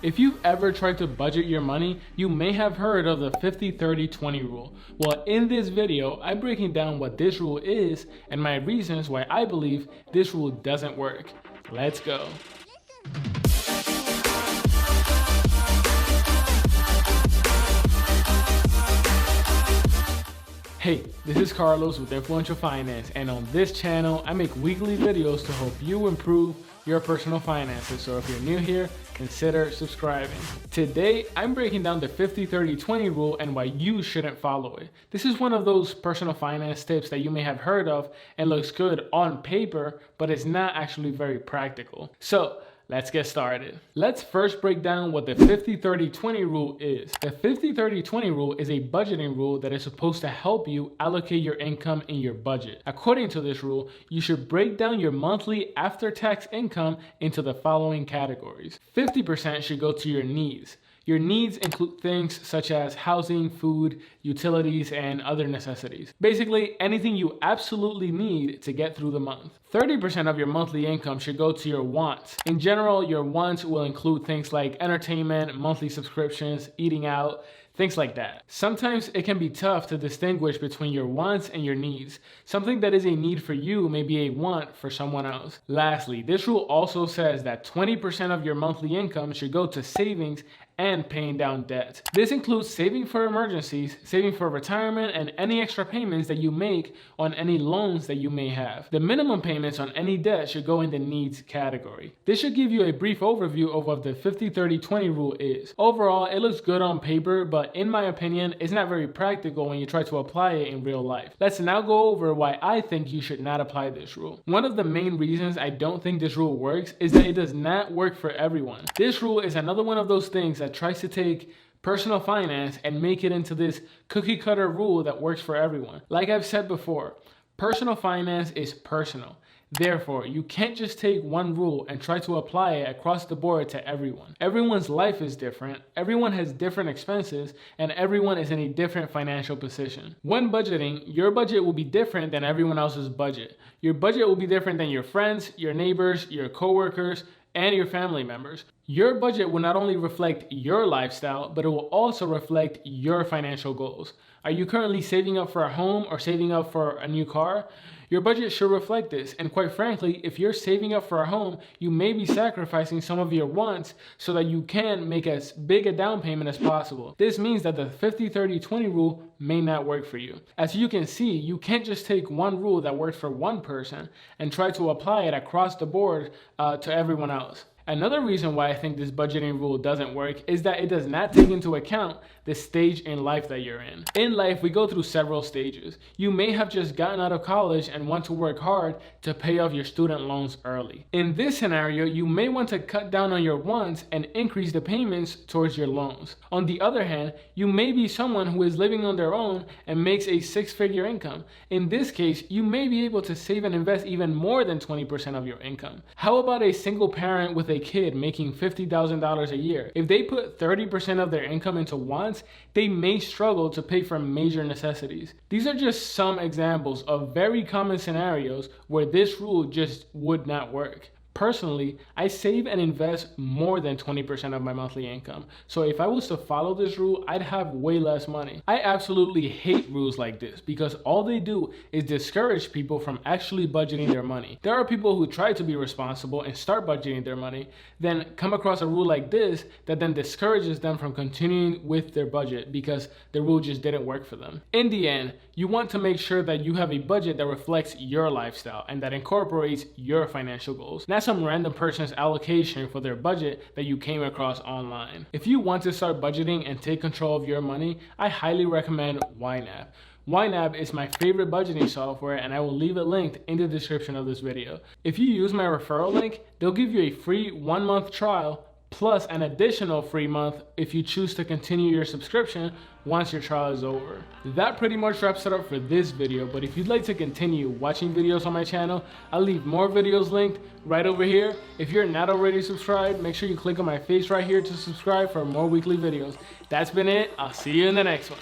If you've ever tried to budget your money, you may have heard of the 50-30-20 rule. Well, in this video, I'm breaking down what this rule is and my reasons why I believe this rule doesn't work. Let's go. Hey, this is Carlos with Influential Finance, and on this channel, I make weekly videos to help you improve your personal finances. So if you're new here, consider subscribing. Today, I'm breaking down the 50-30-20 rule and why you shouldn't follow it. This is one of those personal finance tips that you may have heard of and looks good on paper, but it's not actually very practical. So let's get started. Let's first break down what the 50-30-20 rule is. The 50-30-20 rule is a budgeting rule that is supposed to help you allocate your income in your budget. According to this rule, you should break down your monthly after-tax income into the following categories. 50% should go to your needs. Your needs include things such as housing, food, utilities, and other necessities. Basically, anything you absolutely need to get through the month. 30% of your monthly income should go to your wants. In general, your wants will include things like entertainment, monthly subscriptions, eating out, things like that. Sometimes it can be tough to distinguish between your wants and your needs. Something that is a need for you may be a want for someone else. Lastly, this rule also says that 20% of your monthly income should go to savings and paying down debt. This includes saving for emergencies, saving for retirement, and any extra payments that you make on any loans that you may have. The minimum payments on any debt should go in the needs category. This should give you a brief overview of what the 50-30-20 rule is. Overall, it looks good on paper, but in my opinion, it's not very practical when you try to apply it in real life. Let's now go over why I think you should not apply this rule. One of the main reasons I don't think this rule works is that it does not work for everyone. This rule is another one of those things that tries to take personal finance and make it into this cookie cutter rule that works for everyone. Like I've said before, personal finance is personal. Therefore, you can't just take one rule and try to apply it across the board to everyone. Everyone's life is different, everyone has different expenses, and everyone is in a different financial position. When budgeting, your budget will be different than everyone else's budget. Your budget will be different than your friends, your neighbors, your coworkers, and your family members. Your budget will not only reflect your lifestyle, but it will also reflect your financial goals. Are you currently saving up for a home or saving up for a new car? Your budget should reflect this, and quite frankly, if you're saving up for a home, you may be sacrificing some of your wants so that you can make as big a down payment as possible. This means that the 50-30-20 rule may not work for you. As you can see, you can't just take one rule that works for one person and try to apply it across the board to everyone else. Another reason why I think this budgeting rule doesn't work is that it does not take into account the stage in life that you're in. In life, we go through several stages. You may have just gotten out of college and want to work hard to pay off your student loans early. In this scenario, you may want to cut down on your wants and increase the payments towards your loans. On the other hand, you may be someone who is living on their own and makes a six-figure income. In this case, you may be able to save and invest even more than 20% of your income. How about a single parent with a kid making $50,000 a year? If they put 30% of their income into wants, they may struggle to pay for major necessities. These are just some examples of very common scenarios where this rule just would not work. Personally, I save and invest more than 20% of my monthly income. So if I was to follow this rule, I'd have way less money. I absolutely hate rules like this because all they do is discourage people from actually budgeting their money. There are people who try to be responsible and start budgeting their money, then come across a rule like this that then discourages them from continuing with their budget because the rule just didn't work for them. In the end, you want to make sure that you have a budget that reflects your lifestyle and that incorporates your financial goals. Not some random person's allocation for their budget that you came across online. If you want to start budgeting and take control of your money, I highly recommend YNAB. YNAB is my favorite budgeting software, and I will leave it linked in the description of this video. If you use my referral link, they'll give you a free 1-month trial plus an additional free month if you choose to continue your subscription once your trial is over. That pretty much wraps it up for this video, but if you'd like to continue watching videos on my channel, I'll leave more videos linked right over here. If you're not already subscribed, make sure you click on my face right here to subscribe for more weekly videos. That's been it. I'll see you in the next one.